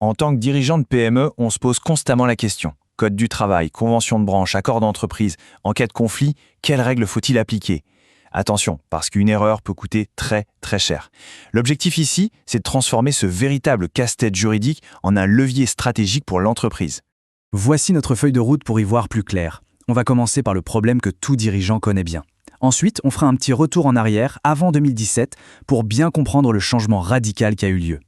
En tant que dirigeant de PME, on se pose constamment la question. Code du travail, convention de branche, accord d'entreprise, en cas de conflit, quelles règles faut-il appliquer? Attention, parce qu'une erreur peut coûter très très cher. L'objectif ici, c'est de transformer ce véritable casse-tête juridique en un levier stratégique pour l'entreprise. Voici notre feuille de route pour y voir plus clair. On va commencer par le problème que tout dirigeant connaît bien. Ensuite, on fera un petit retour en arrière, avant 2017, pour bien comprendre le changement radical qui a eu lieu.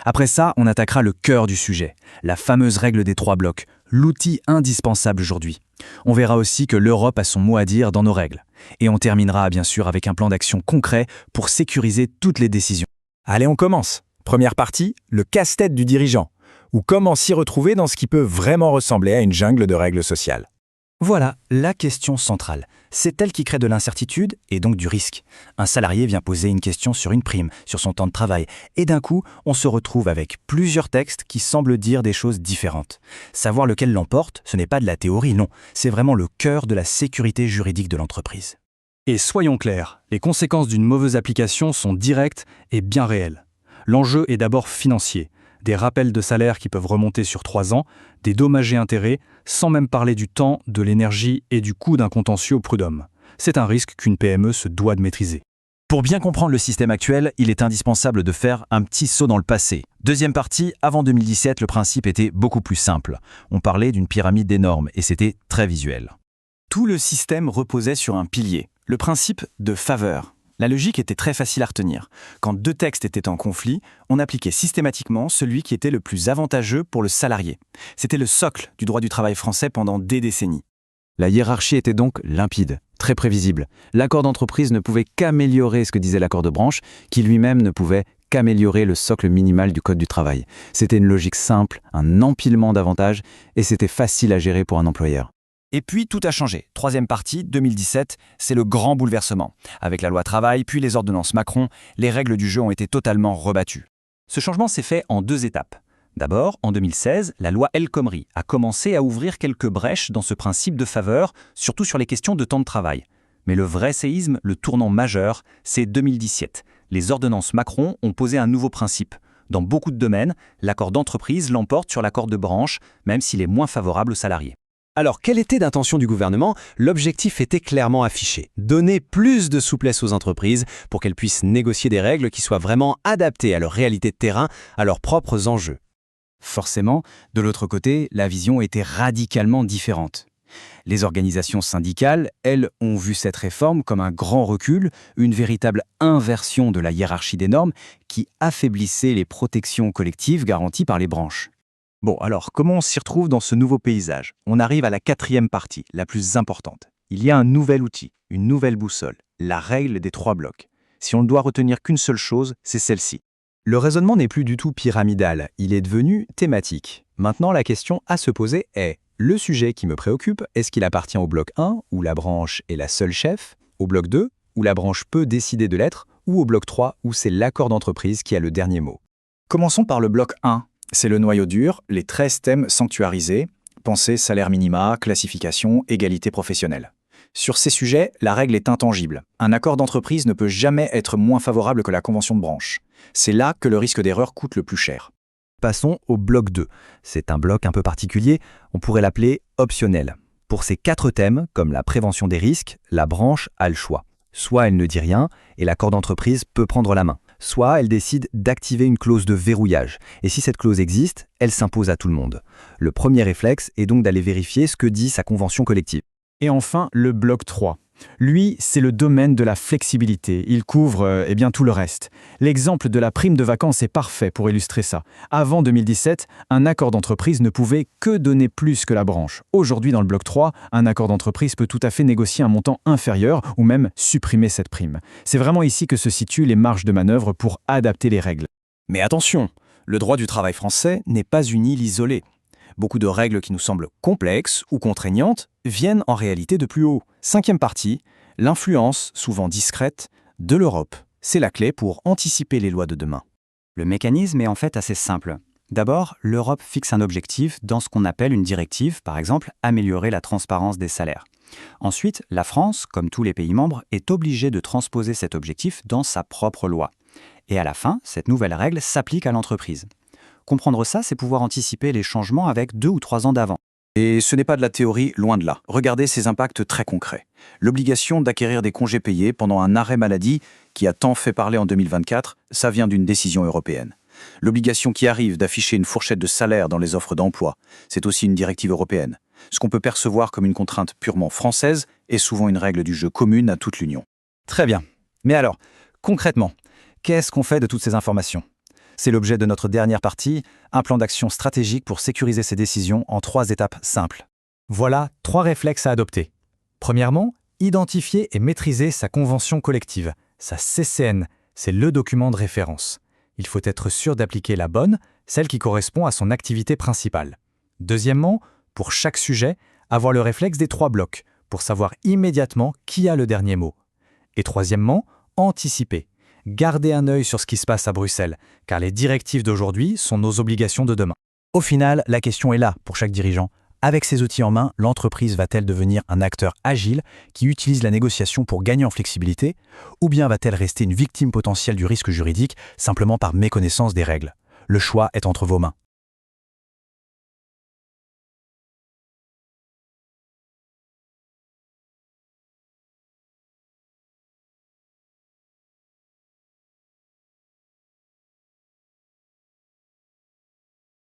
Après ça, on attaquera le cœur du sujet, la fameuse règle des 3 blocs, l'outil indispensable aujourd'hui. On verra aussi que l'Europe a son mot à dire dans nos règles. Et on terminera bien sûr avec un plan d'action concret pour sécuriser toutes les décisions. Allez, on commence. Première partie, le casse-tête du dirigeant, ou comment s'y retrouver dans ce qui peut vraiment ressembler à une jungle de règles sociales. Voilà la question centrale. C'est elle qui crée de l'incertitude et donc du risque. Un salarié vient poser une question sur une prime, sur son temps de travail, et d'un coup, on se retrouve avec plusieurs textes qui semblent dire des choses différentes. Savoir lequel l'emporte, ce n'est pas de la théorie, non, c'est vraiment le cœur de la sécurité juridique de l'entreprise. Et soyons clairs, les conséquences d'une mauvaise application sont directes et bien réelles. L'enjeu est d'abord financier. Des rappels de salaire qui peuvent remonter sur 3 ans, des dommages et intérêts, sans même parler du temps, de l'énergie et du coût d'un contentieux au prud'homme. C'est un risque qu'une PME se doit de maîtriser. Pour bien comprendre le système actuel, il est indispensable de faire un petit saut dans le passé. Deuxième partie, avant 2017, le principe était beaucoup plus simple. On parlait d'une pyramide des normes et c'était très visuel. Tout le système reposait sur un pilier, le principe de faveur. La logique était très facile à retenir. Quand 2 textes étaient en conflit, on appliquait systématiquement celui qui était le plus avantageux pour le salarié. C'était le socle du droit du travail français pendant des décennies. La hiérarchie était donc limpide, très prévisible. L'accord d'entreprise ne pouvait qu'améliorer ce que disait l'accord de branche, qui lui-même ne pouvait qu'améliorer le socle minimal du Code du travail. C'était une logique simple, un empilement d'avantages, et c'était facile à gérer pour un employeur. Et puis tout a changé. Troisième partie, 2017, c'est le grand bouleversement. Avec la loi travail, puis les ordonnances Macron, les règles du jeu ont été totalement rebattues. Ce changement s'est fait en 2 étapes. D'abord, en 2016, la loi El Khomri a commencé à ouvrir quelques brèches dans ce principe de faveur, surtout sur les questions de temps de travail. Mais le vrai séisme, le tournant majeur, c'est 2017. Les ordonnances Macron ont posé un nouveau principe. Dans beaucoup de domaines, l'accord d'entreprise l'emporte sur l'accord de branche, même s'il est moins favorable aux salariés. Alors, quelle était l'intention du gouvernement? L'objectif était clairement affiché. Donner plus de souplesse aux entreprises pour qu'elles puissent négocier des règles qui soient vraiment adaptées à leur réalité de terrain, à leurs propres enjeux. Forcément, de l'autre côté, la vision était radicalement différente. Les organisations syndicales, elles, ont vu cette réforme comme un grand recul, une véritable inversion de la hiérarchie des normes qui affaiblissait les protections collectives garanties par les branches. Bon, alors, comment on s'y retrouve dans ce nouveau paysage? On arrive à la 4e partie, la plus importante. Il y a un nouvel outil, une nouvelle boussole, la règle des 3 blocs. Si on ne doit retenir qu'une seule chose, c'est celle-ci. Le raisonnement n'est plus du tout pyramidal, il est devenu thématique. Maintenant, la question à se poser est, le sujet qui me préoccupe, est-ce qu'il appartient au bloc 1, où la branche est la seule chef, au bloc 2, où la branche peut décider de l'être, ou au bloc 3, où c'est l'accord d'entreprise qui a le dernier mot? Commençons par le bloc 1. C'est le noyau dur, les 13 thèmes sanctuarisés, pensée, salaire minima, classification, égalité professionnelle. Sur ces sujets, la règle est intangible. Un accord d'entreprise ne peut jamais être moins favorable que la convention de branche. C'est là que le risque d'erreur coûte le plus cher. Passons au bloc 2. C'est un bloc un peu particulier, on pourrait l'appeler optionnel. Pour ces 4 thèmes, comme la prévention des risques, la branche a le choix. Soit elle ne dit rien, et l'accord d'entreprise peut prendre la main. Soit elle décide d'activer une clause de verrouillage. Et si cette clause existe, elle s'impose à tout le monde. Le premier réflexe est donc d'aller vérifier ce que dit sa convention collective. Et enfin, le bloc 3. Lui, c'est le domaine de la flexibilité. Il couvre tout le reste. L'exemple de la prime de vacances est parfait pour illustrer ça. Avant 2017, un accord d'entreprise ne pouvait que donner plus que la branche. Aujourd'hui, dans le bloc 3, un accord d'entreprise peut tout à fait négocier un montant inférieur ou même supprimer cette prime. C'est vraiment ici que se situent les marges de manœuvre pour adapter les règles. Mais attention, le droit du travail français n'est pas une île isolée. Beaucoup de règles qui nous semblent complexes ou contraignantes viennent en réalité de plus haut. 5e partie, l'influence, souvent discrète, de l'Europe. C'est la clé pour anticiper les lois de demain. Le mécanisme est en fait assez simple. D'abord, l'Europe fixe un objectif dans ce qu'on appelle une directive, par exemple, améliorer la transparence des salaires. Ensuite, la France, comme tous les pays membres, est obligée de transposer cet objectif dans sa propre loi. Et à la fin, cette nouvelle règle s'applique à l'entreprise. Comprendre ça, c'est pouvoir anticiper les changements avec 2 ou 3 ans d'avance. Et ce n'est pas de la théorie, loin de là. Regardez ces impacts très concrets. L'obligation d'acquérir des congés payés pendant un arrêt maladie qui a tant fait parler en 2024, ça vient d'une décision européenne. L'obligation qui arrive d'afficher une fourchette de salaire dans les offres d'emploi, c'est aussi une directive européenne. Ce qu'on peut percevoir comme une contrainte purement française est souvent une règle du jeu commune à toute l'Union. Très bien. Mais alors, concrètement, qu'est-ce qu'on fait de toutes ces informations ? C'est l'objet de notre dernière partie, un plan d'action stratégique pour sécuriser ces décisions en 3 étapes simples. Voilà 3 réflexes à adopter. Premièrement, identifier et maîtriser sa convention collective, sa CCN, c'est le document de référence. Il faut être sûr d'appliquer la bonne, celle qui correspond à son activité principale. Deuxièmement, pour chaque sujet, avoir le réflexe des 3 blocs, pour savoir immédiatement qui a le dernier mot. Et troisièmement, anticiper. Gardez un œil sur ce qui se passe à Bruxelles, car les directives d'aujourd'hui sont nos obligations de demain. Au final, la question est là pour chaque dirigeant. Avec ces outils en main, l'entreprise va-t-elle devenir un acteur agile qui utilise la négociation pour gagner en flexibilité, ou bien va-t-elle rester une victime potentielle du risque juridique simplement par méconnaissance des règles ? Le choix est entre vos mains.